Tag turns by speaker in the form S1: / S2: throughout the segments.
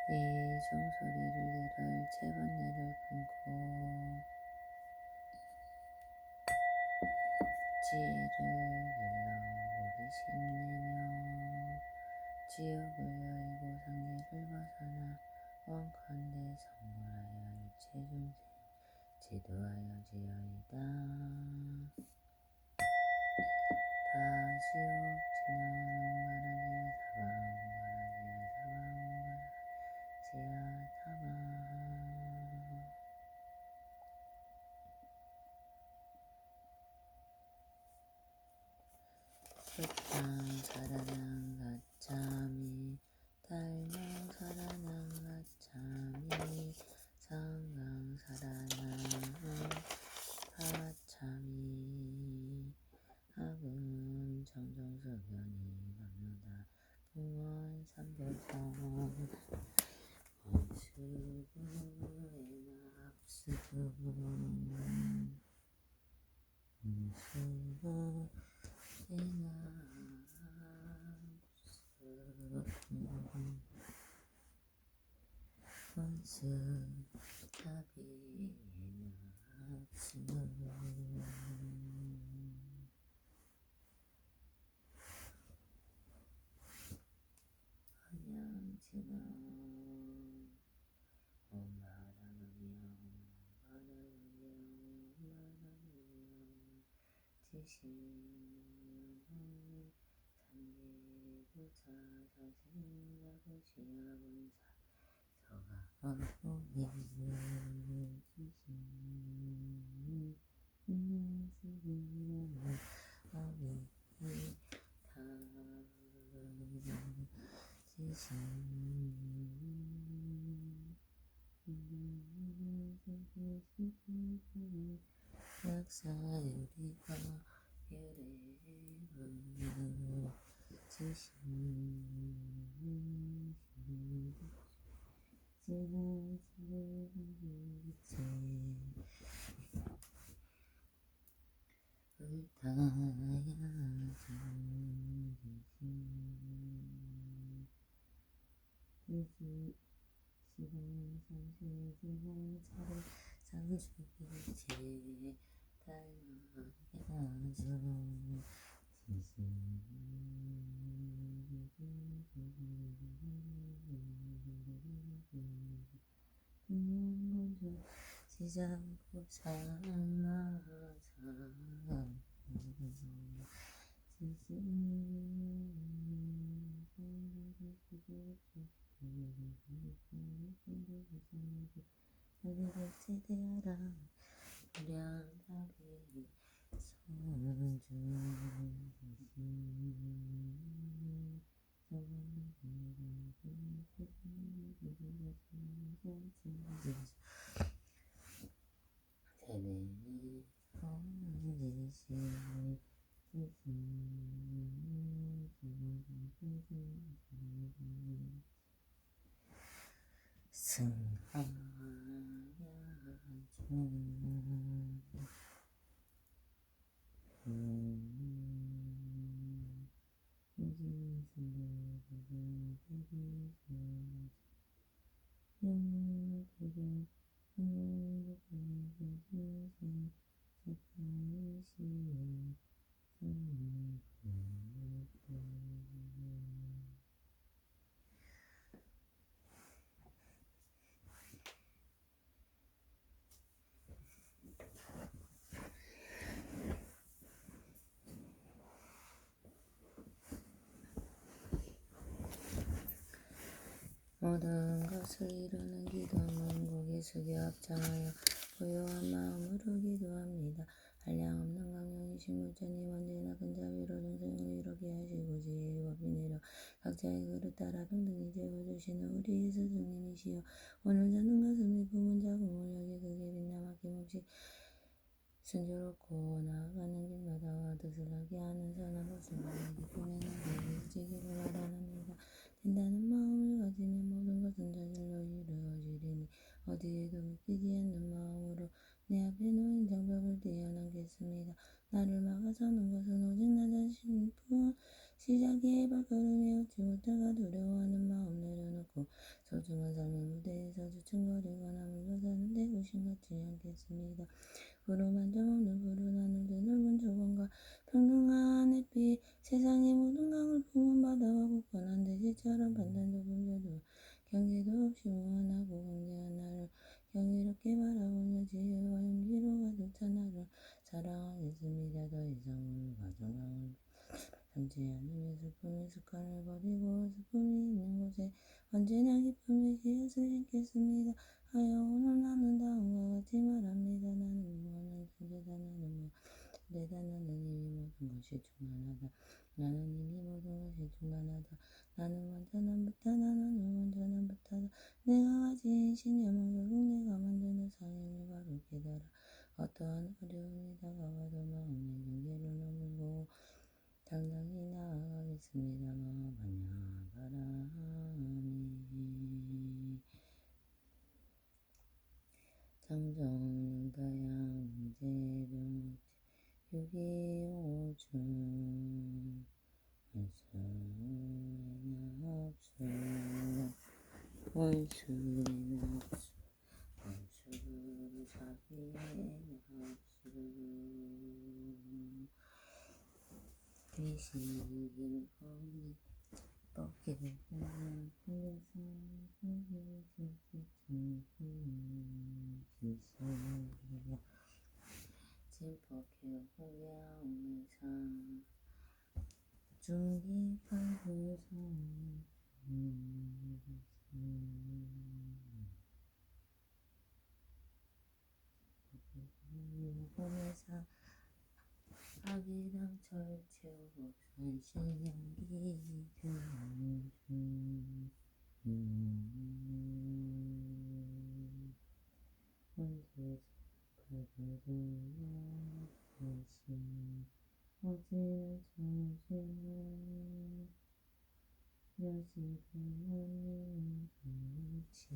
S1: 이 종소리를 이를 채번뇌를 끊고 지혜를 일러 오리심내며 지옥을 여의고 상계를 벗어나 원컨대 성불하여 일체중생 지도하여 지어이다. 다시옥 진언 말하지야 사방 말하지야 사방 흑당 사라낭 가차미 달명 사라낭 가차미 상강 사라낭 가차미 하금 정정수견이 강요다 풍원 삼보성 원수부에나 합수부 원수부에나 원수 답이나 합수 한양지나 지시는 삼계부사사생자부 시야분사 서가어보니 지시는 인내수기는 어미타 지시는 약사유리가 유래부 지시는 지나치게 불타야지 지시 시간 상수지간 차례 상수일체 닮아야죠 먼저 지장고 살아서 자기를 제대하라 불량하게 모든 것을 이루는 기도는 고개 숙여 합장하여 고요한 마음으로 기도합니다. 한량없는 강령이 신물전이 언제나 근자위로 동생을 이루게 하시고 지혜와 비내려 각자의 그릇 따라 평등히 재워주시는 우리 스승님이시여 오늘 저는 가슴이 부은 자궁을 여기 그게 빛나 막힘없이 순조롭고 나아가는 길마다 뜻을 하게 하는 선한 것을 나에게 보내는 되지기를 바라옵니다. 된다는 마음을 가지면 모든 것은 저절로 이루어지리니 어디에도 믿기지 않는 마음으로 내 앞에 놓인 장벽을 뛰어넘겠습니다. 나를 막아서는 것은 오직 나 자신뿐 시작의 발걸음에 얻지 못할까 두려워하는 마음 내려놓고 않고 소중한 삶의 무대에서 주춤거리거나 물러서는데 의심받지 않겠습니다. 구름 한 점 없는 푸른 하늘들 넓은 조건과 평등한 햇빛 세상의 모든 강을 품은 바다와 굳건한 대지처럼 판단도 분별도 경계도 없이 무한하고 광대한 나를 경이롭게 바라보며 지혜와 용기로 가득 찬 나를 사랑하겠습니다. 더 이상 오늘 가정강을 참지 않으며 슬픔의 습관을 버리고 슬픔이 있는 곳에 언제나 기쁨의 씨앗을 심겠습니다. 하여 오늘 나는 다음과 같이 말합니다. 나는 무한한 존재다. 나는 무한대다. 나는 이미 모든 것이 충만하다. 나는 이미 모든 것이 충만하다. 나는 완전한 부타. 나는 완전한 부타다. 내가 가진 신념은 결국 내가 만드는 상행을 바로 깨달아 어떠한 어려움이 다가와도 마음의 경계를 넘고 당당히 나아가겠습니다. 마마바냐 바람이 장정 다양 문제병 유기오중 원수의 낙수 원수를 자기의 낙수 귀신이길 거니 뻑기를 보면 풍경상 풍경을 지키는 기술이야 진폭해 홍양의상 중기팔구성 보면서 아기랑 철채우고 산신연기 혼자서 발버둥 다시 어지러 정신을 여지도 않는 불치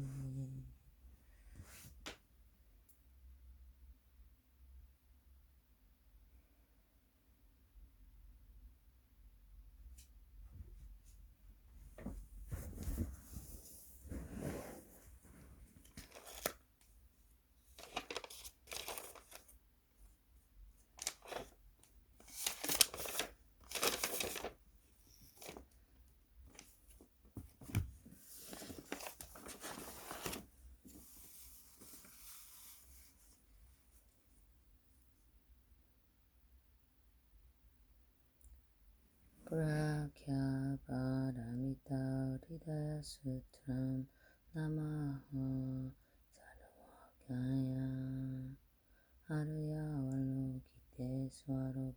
S1: Pragya Paramita Hridaya Sutram Namaha Sarvagaya Arya Avalokite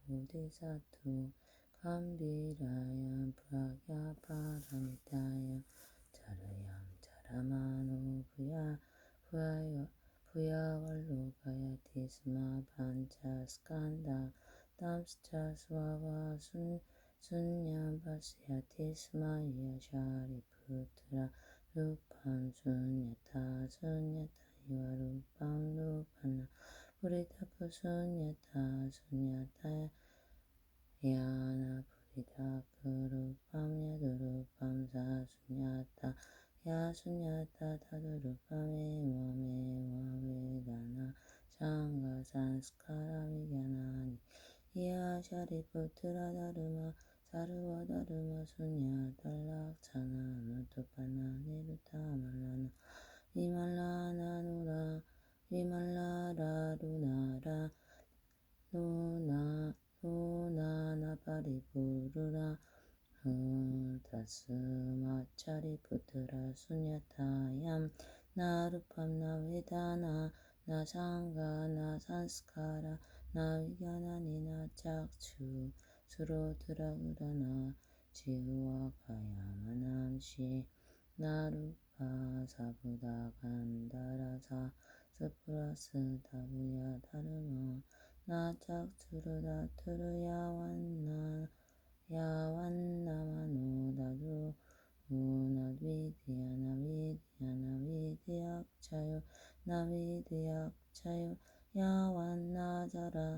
S1: Bodhisattva Gambhiraya Pragya Paramitaya Charayam Charamano Bhuyavalokaya Tisma Pancha Skanda Tamscha Svava Sunyam Pasyati Smaya Shariputra Rupam Sunyata Iva Rupam Rupana Puritaka Sunyata Yana Puritaka Rupam Yadurupam Sa Sunyata Ya Sunyata Tadurupam Eva Vedana Sangha Sanskara Vigyanani Ya Shariputra Dharma Sarva Dharma Sunya Talakshana Nutupana Niruta Malana Vimalana Nura Vimalara Runara Nunana Paripurura Tasma Chariputra Sunyatayam Narupam Navedana Na Sangha Na Sanskara Na Vigyanani Na Chakchu Surodhara Urana Jihuakaya Manamshi Narupa Sabuddha Gandharasa Sapurasa Tabuya Dharma Na Chakchurada Turu Yavanna Dadu Navidyakshayo Yavan Najara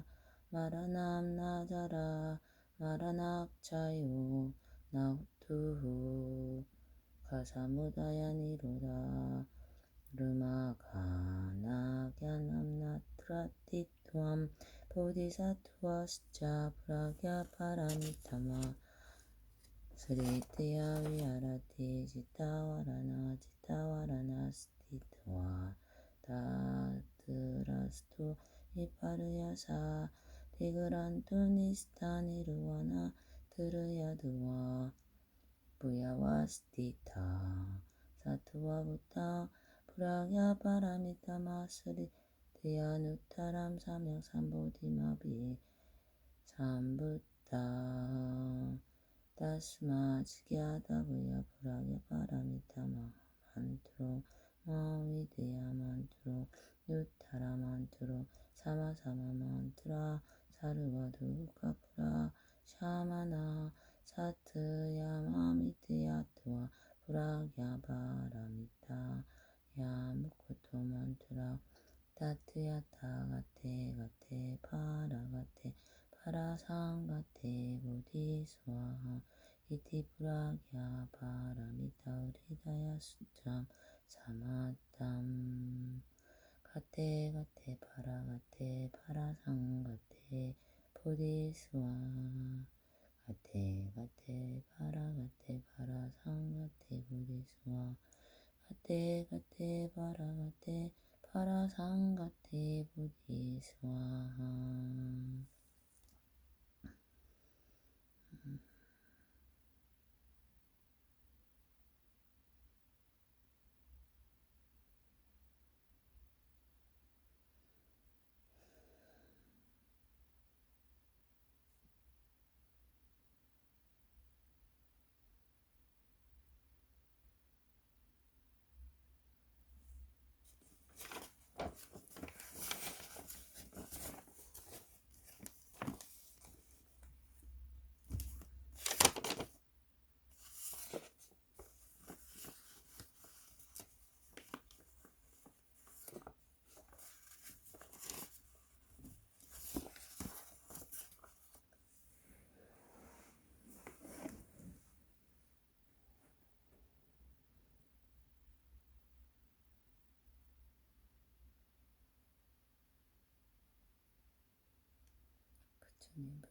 S1: Maranam Najara Maranakchayo Nautuhu 사무다야니로다 르마가나갸남나트라티투암 보디사투아스자 브라갸 파라미타마 스리트야 위아라티 지타와라나 스티트와 다드라스투 이파르야사 디그란투니스타니르와나 드르야드와 부야와스티타 사투와부타 브라갸 파라미타마 스리트야 누타람 삼약삼보디마비 삼부타 다스마 지갸다브야 브라갸 파라미타마 만트로 마위드야 만트로 누타라 만트로 사마사마 만트라 사르와두 카프라 샤마나 사트야 마미트야트와 브라갸 파라미타 야무코토 만트라 타트야타 가테 파라가테 파라상가테 보디스와하 이티 브라갸 파라미타 우리다야 수참 사마탐 가테 파라가테 파라상가테 보디스와 가테 파라가테 파라상가테 보디스와 가테 파라가테 파라상가테 보디스와하 부처님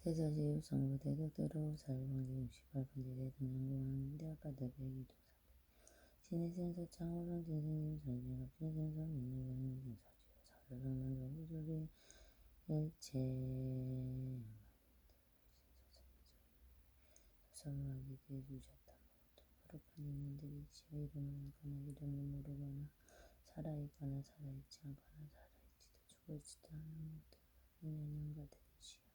S1: 대자지유성부 대덕대로 사유방지 68번지 대등연구원 대학가대 배기도 신의생사창호성 진생진성지갑진생성 민유경인생사지요 사사성명정 후조리 일체 사사무하게 대해주셨다 모두 거룩한 인연들이 지어 이름을 알거나 이름을 모르거나 살아있거나 살아있지 않거나 살아있지도 죽어있지도 않은 모든 인연양가들이시여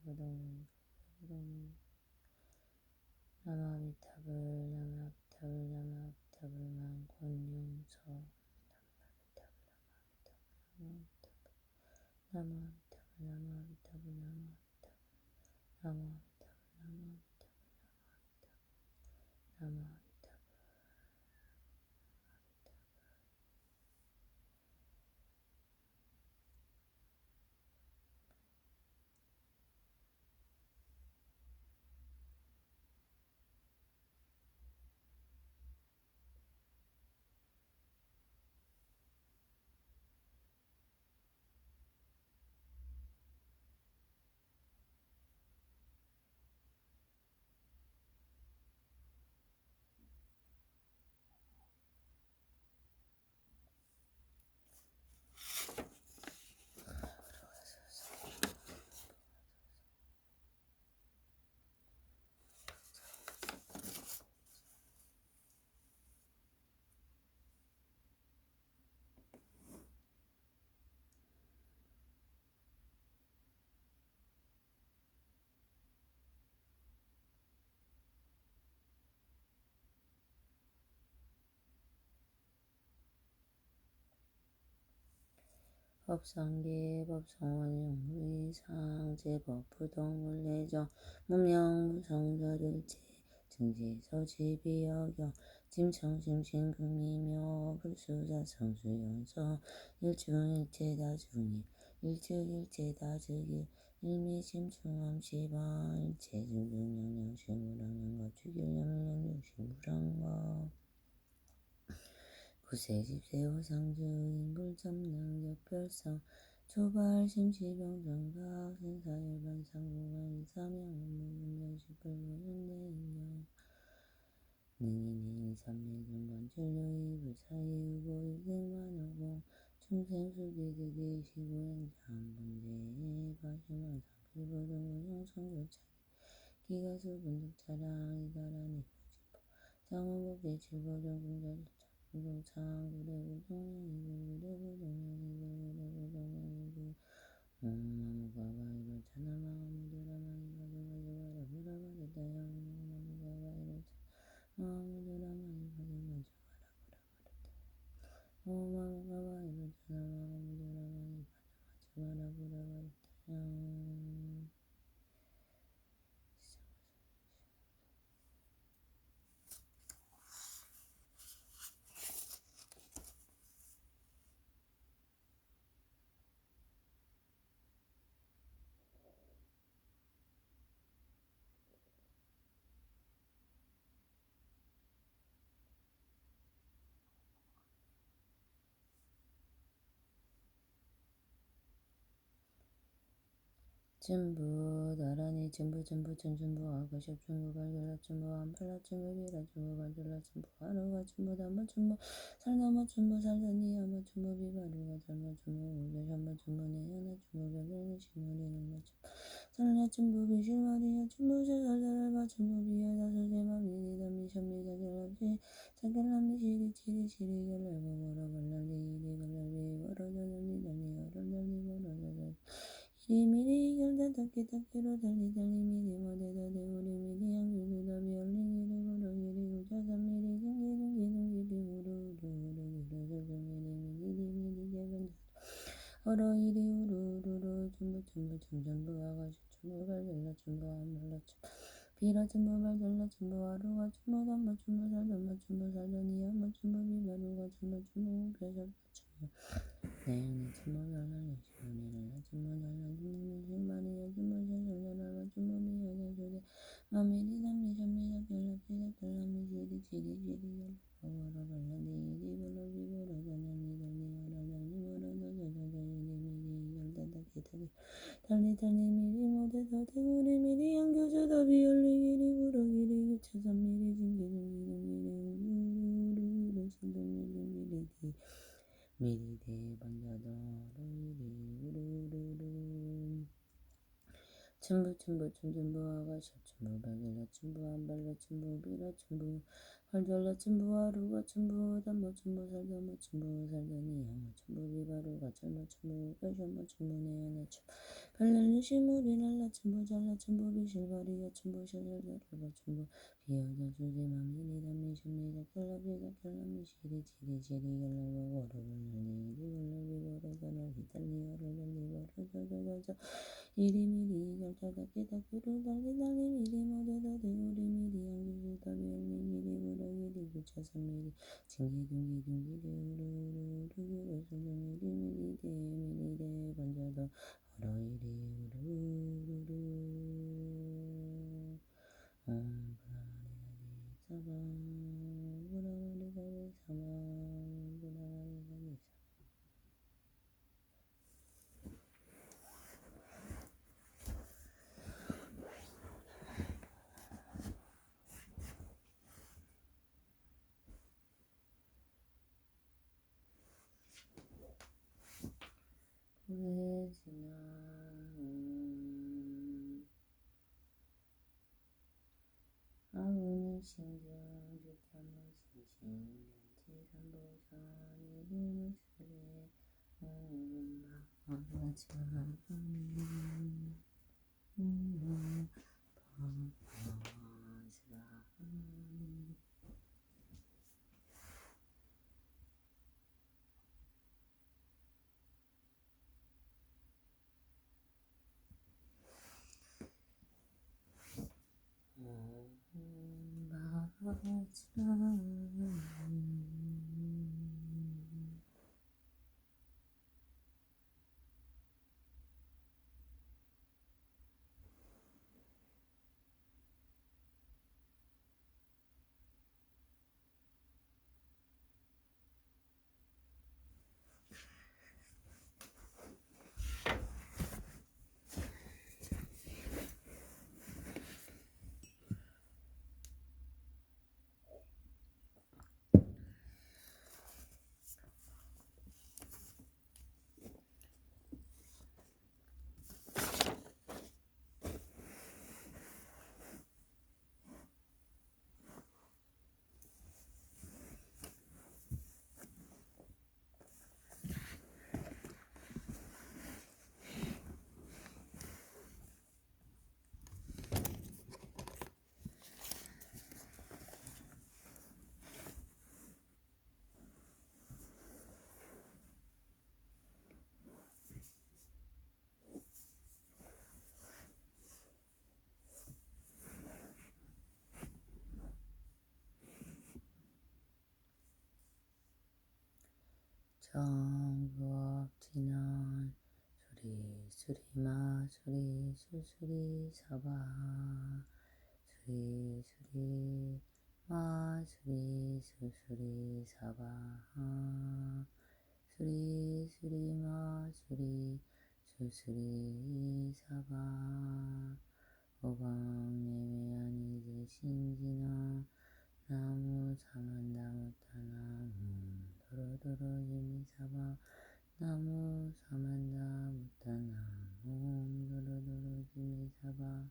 S1: 부르부동 나마미타불 만권용서 나마미타불 법상계, 법성원, 영무의 상제법, 부동물 내정, 문명, 무성설일체, 증제, 서지비여경, 짐청심신, 금미묘, 불수자, 성수연서, 일중일체다중일, 일측일체다즉일, 일미심충함시방, 일체중중영영시무랑영과 주길염영육시무랑과 구세집세호상주 인불점령 역별성 초발심시병정각 생사열반상공한 사명업무문명식불무현대인경 능인이 삼매중반줄료이불사이우고일생만오공 충생수기득이 시구행장분제 바시망상필보등원영성교차기 기가수분득차랑 이다라니 고집보 장원법대칠보정공자들 부동창구대부동령이구대부동령이구대부동령이구 옴마무가바이로 차나마무드라마이바두바두바라부라바데다양마무가바이로 차나마무드라마이바두바두바라부라바데다 옴마무가바이로 차나마무드라마이바두바두바라부라바데다양 전부 나란히 전부 전전부 아가샵 전부 발견라 전부 안팔라 전부 비라 전부 발견라 전부 하루가 전부 담바 전부 살나마 전부 살다니 아마 전부 비바루가 살마 전부 울려 삼바 전부 내야나 전부 별별이 시무리는 살나 전부 비실마리야 전부 살살살바 전부 비야다 설대마 미리다 미션미다 결합지 사결람미 시리시리 결라고 걸어걸라리 이리 걸라리 걸어걸라리 달리 걸어걸라리 걸어걸라리 미리 결단답기답기로 달리 미리 모대다 대우리 미리 양주두다 비얼링이리 고르기리 구자삼미리 경기둥기둥기리 우루루루루루 설정미리 개변자 어러이리 우루루루 전부 아가씨 전부 발달라 전부 안말라 전부 비라 전부 발달라 전부 하루가 전부 담마 전부 살담마 전부 살다니 아마 전부 비바루가 전부 배잡다 전부 내연의 전부 달라니 시원이랄라 전부 달라니 신발이야 전부 잘살살라 전부 미여자 조대 마미리 담미션미자 결랍지자 결랍미 지리지리 열라버러발라니 이리벌로 비보러 자냐니 달리 어라냐니 멀어져져져져 이리미리 열다다기다기 달리 미리 모대다 대구리 미리 양교조다 비열리기리 부러기리 유차산미리 징기둥기둥기리 우루루루루 신동미리 미리 대반자다 로이리 우루루루 전부 아가샤 전부 발견라 전부 안발라 전부 비라 전부 발견라 전부 하루가 전부 담마 전부 살다마 전부 살다니 야마 전부 비바루가 잘마 전부 빼셔마 전부 내야나 전부 별날리 시무리랄라 전부 잘라 전부 비실바리야 전부 샤잘잘라 전부 비여자 주제마 미리다 미션미자 결랍지다 결랍미 시리지리 결라고 걸어걸라니 이리걸라비 걸어걸라리 달리 걸어걸리 걸어져져져져 이리미리 결자다기다기로 달리 미리 모대다 대우리 미리 양주주다 비얼리 미리 부러기리 구차삼미리 징기둥기둥기리 우루루루루 설정미리 미리 대반자다 어러이리 우루루루 브라마리가리 사바 브라마리가리 사바 브라마리가리 오래 지나 아우는 신중 주탐은 신신 렌치삼보전 이름을 쓰래 마마참 정부업 지난 수리 수리마 수리 수수리 사바 수리 수리마 수리 수수리 사바 수리 수리마 수리 수수리 사바 오방내외아니지 신지나 나무 사만다무타나무 도로도로지미사바 나무 사만다무타나무 도로도로지미사바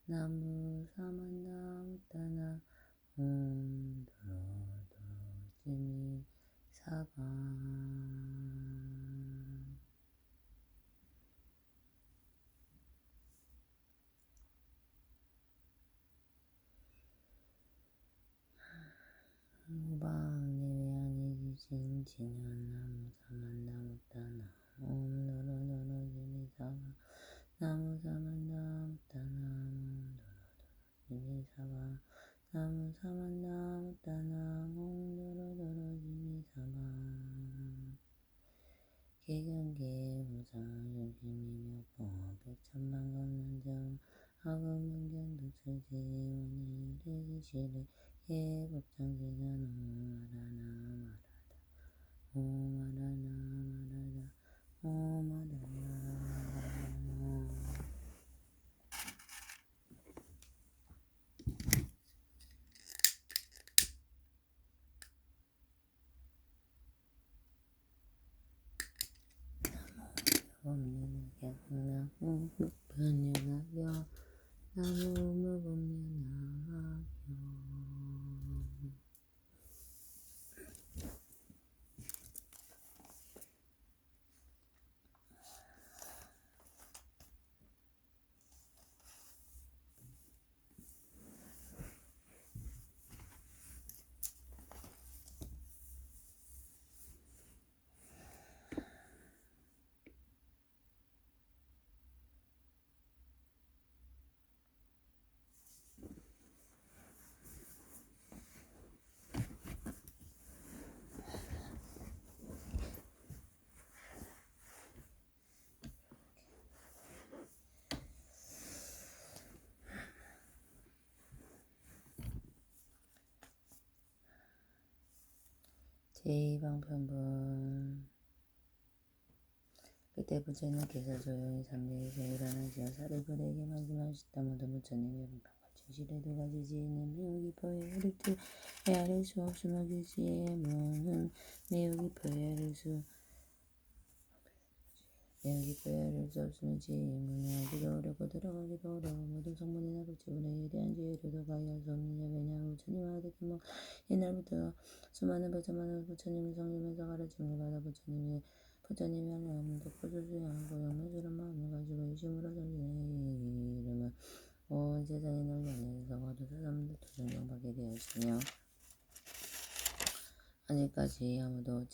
S1: 나무 사만다무타나무 도로도로지미사바 오방내외아니지 신지나 나무 사만다무타나무 도로도로지미사바 나무 사만다무타나무 도로도로지미사바 나무 사만다무타나무 도로도로지미사바 개경계 무상 중심이며 백천만 건난정 하금문견 독수지원이 레기시를 예법장지자는 오마라나 범년하경나무 무변연하여 나무 무범연하여 제2방편분 그때 부처님께서 조용히 삼례에서 일어나시어 사리불에게 말씀하셨다. 모든 부처님의 방편과 진실의 두 가지 지혜는 매우 깊어 헤아릴 듯 헤아릴 수 없으며 그 지혜문은 매우 깊어 헤아릴 수 없으며 지혜문은 알기도 어렵고 들어가기도 어려워 모든 성문이나 불치불에 대한 지혜로도 가히 수 없느냐. 왜냐하면 부처님은 아득히 옛날부터 수많은 백천만의 부처님의 성심에서 가르침을 받아 부처님이 하나님을 덮어서 수행하고 영맹스러운 마음을 가지고 이심으로 정진의 이름을 온 세상에 널리 알려져서 모든 사람들도 존경받게 되었으며 아직까지 아무도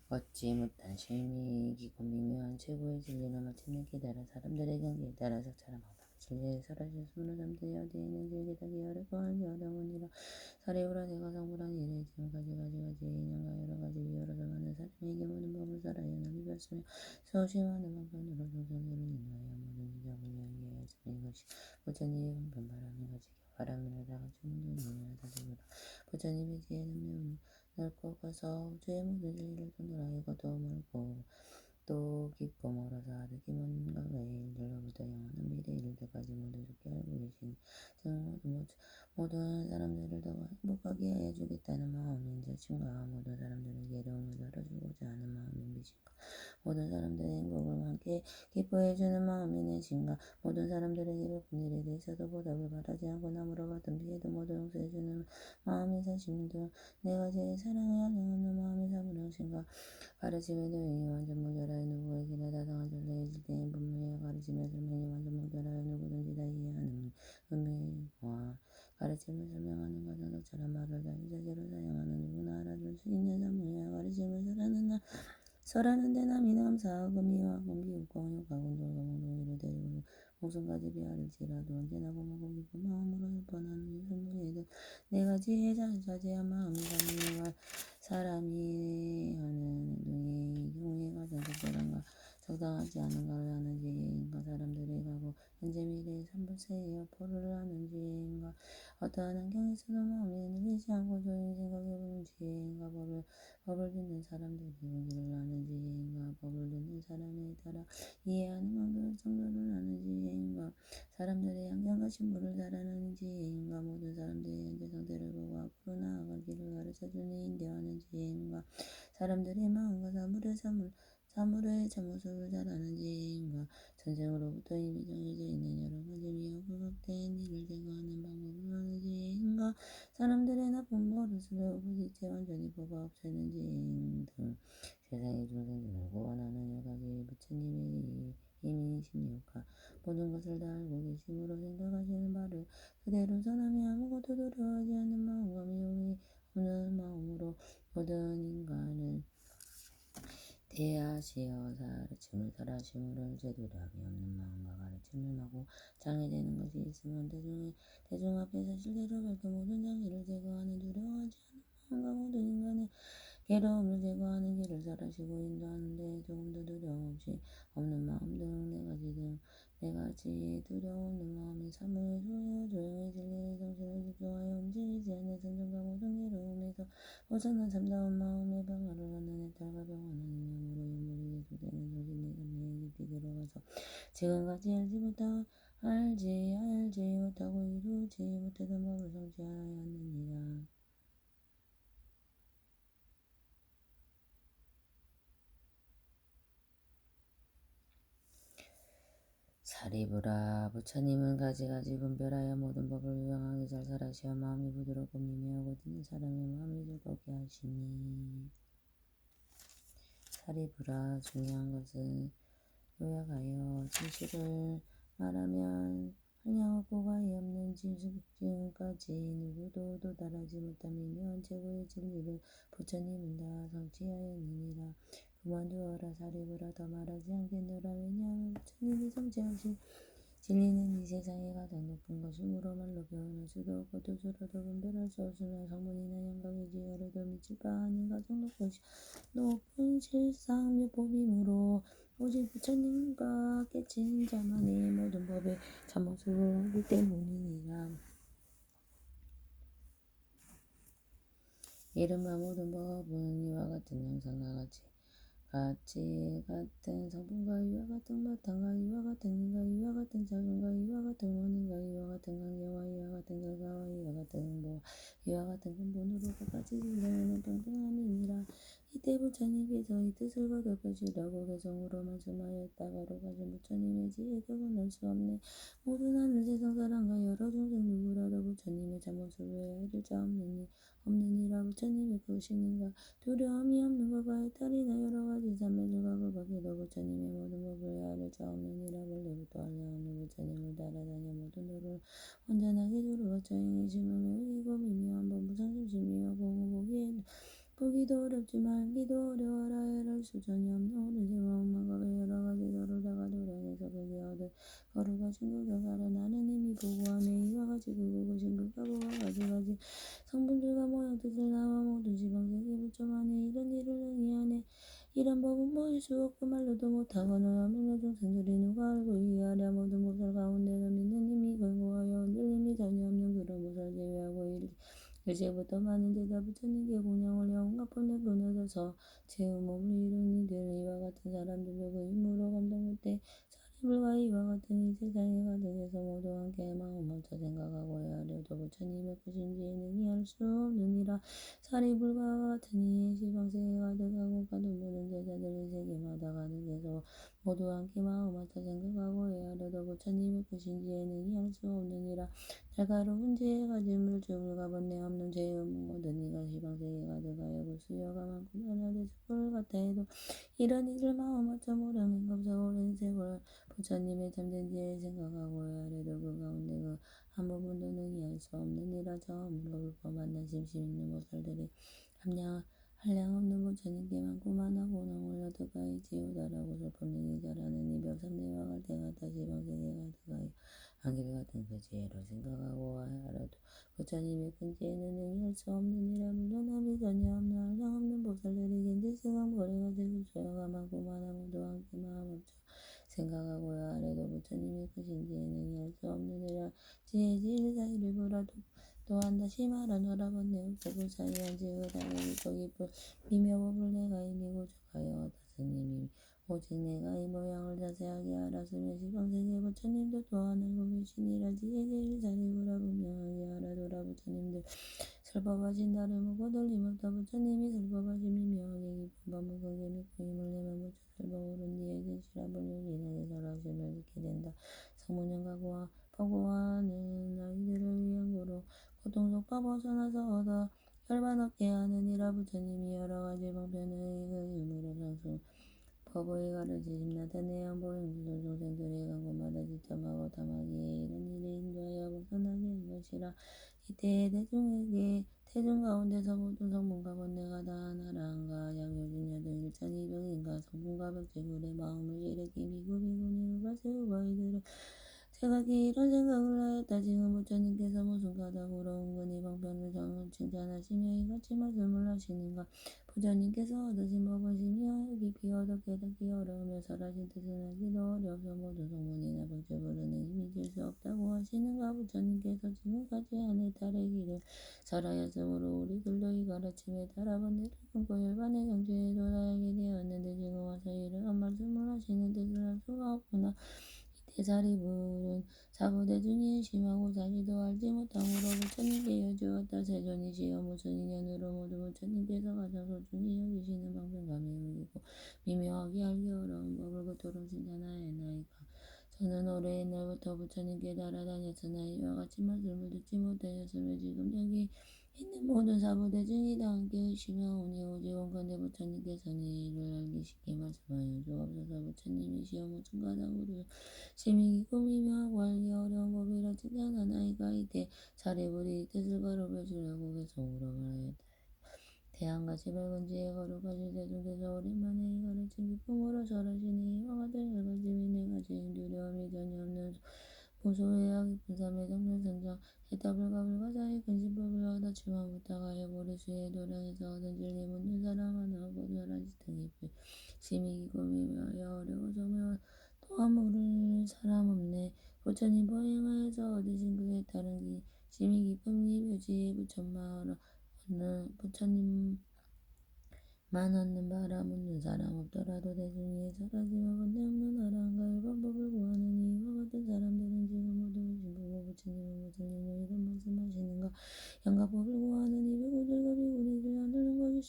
S1: 얻지 못한 실미이기고 미묘한 하는 최고의 진리를 마침내 깨달아 사람들의 경계에 따라 적절한 방법을 진리에 설하셨으므로 사람들이 어디에 있는지 깨닫기 어렵고 알기 어려우니라. 사리우라 내가 성불한 일에 지금까지 가지가지 인연과 여러가지 위협으로 많은 사람에게 모든 법을 설하여 남이 었으며 수없이 많은 방편으로 동성들을 인하여 모든 지적을 이야기하여 전인 것이 부처님의 방편 바람이 가지고 바람을 하다가 주문을 인하여 사리우라. 부처님의 지혜는 넓고 커서 우주의 모든 진리를 통달하여 거두어 멀고 또 깊고 멀어서 아득히 먼 과거의 일들로부터 영원한 미래 일들까지 모두 좋게 알고 계시니 모든 사람들을 더 행복하게 하여 주겠다는 마음인 자신과 모든 사람들에게 어려움을 덜어주고자 하는 마음인 비신과 모든 사람들의 행복을 함께 기뻐해 주는 마음인 내신과 모든 사람들에게 베푼 일에 대해서도 보답을 바라지 않고 남으로 받은 피해도 모두 용서해 주는 마음인 사신도 내가 제일 사랑해야 하는 마음인 사부랑신과 가르침의 내용이 완전 무결하여 누구에게나 다당한 전례해질 때엔 분명히 가르침의 설명이 완전 무결하여 누구든지 다 이해하는 은혜와 가르침을 설명하는 것은 적절한 말을 자유자재로 사용하는 누구나 알아들 수 있는 사무야. 가르침을 설하는데 남이 감사하고 미워하고 미웃고 언욕하고 놀고 몽둥이를 데리고 목숨까지 비하를지라도 언제나 고마고 기쁜 마음으로 협번하는 유승무리에도 내가 지혜 자제한 마음이 사람이 하는 행동의 경우에 가장 적당하지 않은가를 하는 지혜인가 사람들이 가고 현재 미래의 삼불세에 포를 하는 지혜인가 어떠한 환경에서도 마음이 눌리지 않고 조용히 생각해보는 지혜인가 법을 듣는 사람들이 공기를 하는 지혜인가 법을 듣는 사람에 따라 이해하는 정도를 하는 지혜인가 사람들의 양경과 신부를 달아나는 지혜인가 모든 사람들의 현재 상태를 보고 앞으로 나아갈 길을 가르쳐주는 인도하는 지혜인가 사람들의 마음과 사물의 잘못을 잘하는 지혜인가 전생으로부터 이미 정해져 있는 여러 가지 미혹과 각대한 일을 제거하는 방법을 하는 지혜인가 사람들의 나쁜 버릇을 오버지체 완전히 뽑아 없애는 지혜인 등 세상의 중생들을 구원하는 여가지 부처님의 힘이시니까 모든 것을 다 알고 계심으로 생각하시는 바를 그대로 전하며 아무것도 두려워하지 않는 마음과 미움이 없는 마음으로 모든 인간을 대하시어 가르침을 설하심으로 제도력이 없는 마음과 가르침을 하고 장애되는 것이 있으면 대중 앞에서 실대로 밝혀 모든 장애를 제거하는 두려워하지 않는 마음과 모든 인간의 괴로움을 제거하는 길을 설하시고 인도하는데 조금도 두려움 없이 없는 마음 등 네 가지 두려움 없는 마음이 사무에 소여 조용히 진리의 정신을 집중하여 움직이지 않는 선정과 모든 괴로움에서 벗어난 참다운 마음의 평화를 얻는 해탈과 평안한 이념으로 연물이 계속되는 정신의 선명에 깊이 들어가서 지금까지 알지 못하고 이루지 못하던 법을 성취하여 하느니라. 사리부라 부처님은 가지가지 분별하여 모든 법을 유용하게 잘 설하시어 마음이 부드럽고 미묘하고 듣는 사람의 마음이 즐겁게 하시니 사리부라 중요한 것은 요약하여 진실을 말하면 한량없고 과히 없는 지금까지 누구도 도달하지 못한 미묘한 최고의 진리를 부처님은 다 성취하였느니라. 그만두어라 사리부라 더 말하지 않겠노라. 왜냐하면 부처님이 성취하신 진리는 이 세상에 가장 높은 것이므로 말로 표현할 수도 없고 뜻으로도 분별할 수 없으며 성분이나 영광의 지혜로도 미칠 바 아닌 가장 높은 실상묘법이므로 오직 부처님과 깨친 자만이 모든 법의 참모습을 알기 때문이니라. 이른바 모든 법은 이와 같은 형상과 같은 성분과 이와 같은 바탕과 이와 같은 인과 이와 같은 작용과 이와 같은 원인과 이와 같은 관계와 이와 같은 결과와 이와 같은 행보와 이와 같은 근본으로 끝까지 진정하는 평등함이니라. 이때 부처님께서 이 뜻을 거듭하시려고 개성으로 말씀하였다. 바로 가진 부처님의 지혜도 건널 수 없네. 모든 하늘 세상 사람과 여러 중생 누구라도 부처님의 잘못을 외아들 자 없느니라. 부처님의 크신님과 두려움이 없는 것과 해탈이나 여러 가지 산매들과 그 밖에도 부처님의 모든 법을 외아들 자 없느니라. 원래부터 한량없는 부처님을 따라다녀 모든 도를 완전하게 두루거쳐 행해심으며 이고 미묘한 법무상심심이여 보기도 어렵지만 알기도 어려워라. 해랄 수 전혀 없는 오른 세와 음악과 여러 거룩하신 그 결과로 나는 이미 보고하네. 이와 같이 그것인 극하고와 가지가지 성분들과 모양 뜻을 나와 모든 지방세계 부처만에 이런 일을 의미하네. 이런 법은 모일 수 없고 말로도 못하거늘 하물며 중생들이 누가 알고 이해하랴. 모든 보살 가운데서 믿는 힘이 걸고하여 흔들림이 전혀 없는 그런 보살 제외하고 일제부터 많은 제자 부처님께 공양을 해 온갖 번뇌 끊어져서 제의 몸을 이룬 이들 이와 같은 사람들도 그 힘으로 감당 못해 사리불과 이와 같은 이 세상에 가득해서 모두 함께 마음 멈춰 생각하고 헤아려도 부처님의 크신 지혜 능히 알 수 없느니라. 사리불과 같은 이의 시방세계 가득하고 가득 모든 제자들이 세계마다 가득해서 모두 함께 마음 멈춰 생각하고 헤아려도 부처님의 크신 지혜 능히 알 수 없느니라. 날카로운 지혜 가진 물주불과 번뇌 없는 죄의 모든 이가 시방세계 가득하여 그 수요가 많고 많아도 그를 같아 해도 이런 이들 마음 맞춰 모량행 검사 오랜 세월 부처님의 참된 지혜를 생각하고 헤아려도 그 가운데 그 한 부분도 능히 알 수 없느니라. 처음으로 불법 만난 심심 있는 보살들이 한량 없는 부처님께 많고 많아 고능을 여태까지 지우다라고 슬픔 능히 자라는 이벽 삼대와 갈대 같아 시방세계 가득하여 한길 같은 그 지혜로 생각하고 헤아려도 부처님의 큰 지혜는 능히 알 수 없느니라. 물론함이 전혀 없는 한량 없는 보살들이 견질승한 고래가 되고 수요가 많고 많아 모두 함께 마음 합쳐 생각하고 헤아려도 부처님의 크신 지혜는 능히 알 수 없느니라. 지혜지일 사이를 보라도 또한 다시 말하노라. 번뇌 법을 사이한 지혜가 당연히 깊고 깊은 미묘법을 내가 이미 고적하여 얻었으니 오직 내가 이 모양을 자세하게 알았으며 시방세계 부처님도 또한 알고 계시니라. 지혜제일 사리부라 분명하게 알아두라. 부처님들 설법하신 다름없고 돌림없다. 부처님이 설법하신 미묘하게 깊은 법을 크게 믿고 힘을 내면 부처 설법 오른 뒤에 진실한 불륜 인하여 설하심을 듣게 된다. 성문형 파고하는 아이들을 위한 고로 고통 속파 벗어나서 얻어 열반 얻게 하느니라. 부처님이 여러가지 방편의 그 의무로 상수 법의 가르치심 나타내어 보인 모든 중생들이 강구마다 지참하고 탐하기에 이런 일에 인도하여 벗어나게 한 것이라. 이때에 태중 가운데서 모든 성문과 번뇌가 다 하나랑가 양효진여도 일찬이병인가 성문과 벽제불의 마음을 일으키 비구비구니 우바세우바 이들은 제각기 이런 생각을 하였다. 지금 부처님께서 무슨 까닭으로 은근히 방편을 칭찬하시며 이같이 말씀을 하시는가. 부처님께서 얻으신 법을 심히하여 깊이 얻어 깨닫기 어려우며 설하신 뜻은 알기도 어려워서 모든 성문이나 벽제불은 힘이 질 수 없다고 하시는가. 부처님께서 지금까지 안에 따르기를 설하였으므로 우리들도 이 가르침에 따라 번뇌를 끊고 열반의 경지에 도달하게 되었는데 지금 와서 이러한 말씀을 하시는 뜻을 알 수가 없구나. 이때 사리불은 사부대중이 심하고 자기도 알지 못함으로 부처님께 여쭈었다. 세존이시여 무슨 인연으로 모두 부처님께서 가장 소중히 여기시는 방편감에 의기고 미묘하게 알기 어려운 법을 그토록 칭찬하였나이까. 저는 오래 옛날부터 부처님께 따라다녔으나 이와 같이 말씀을 듣지 못하였으며 지금 여기 있는 모든 사부대중이 다 함께 의심하오니 오직 원컨대 부처님께서는 이 일을 알기 쉽게 말씀하여 주옵소서. 부처님이시여 무슨 까닭으로 심히 깊고 미묘하고 알기 어려운 법이라 칭찬하나이까. 이때 사리불이 뜻을 가르쳐 주려고 계속 물어말하였다. 태양같이 밝은 지혜 거룩하신 대중께서 오랜만에 이 가르침 기쁨으로 설하시니 이와 같은 열가짐이 내가 지은 두려움이 전혀 없는 무소해야 깊은 삶의 성면선정 해타불과 불가사의 근심법을 얻었지만 못다가 해보리 수의 도량에서 얻은 진리 묻는 사람 하나 하고 열한 지등이 심히 깊고 미묘하여 어려워서 또한 모를 사람 없네. 부처님 보행하여서 얻으신 그에 따른 심히 깊은 이 묘지에 부처님만 얻는 바라 묻는 사람 없더라도 대중이 설하지만 번뇌 없는 아라한가 일반법을 구하느니 이와 같은 사람들은 지금 모두 의심보고 부처님은 무슨 일로 이런 말씀하시는가. 영가법을 구하느니 비구들과 비구니들 하늘과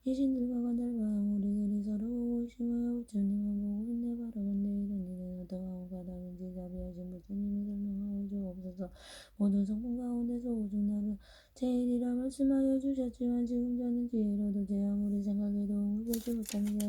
S1: 귀신들과 간달바양 우리들이 서로 보고 의심하여 부처님은 보고 있네. 바라건대 이런 일은 어떠하고 가다든지 자비하신 부처님이 설명하여 주옵소서. 모든 성분 가운데서 오직 나를 제일이라 말씀하여 주셨지만 지금 저는 지혜로도 제 아무리 생각해도 응을 보지 못합니다.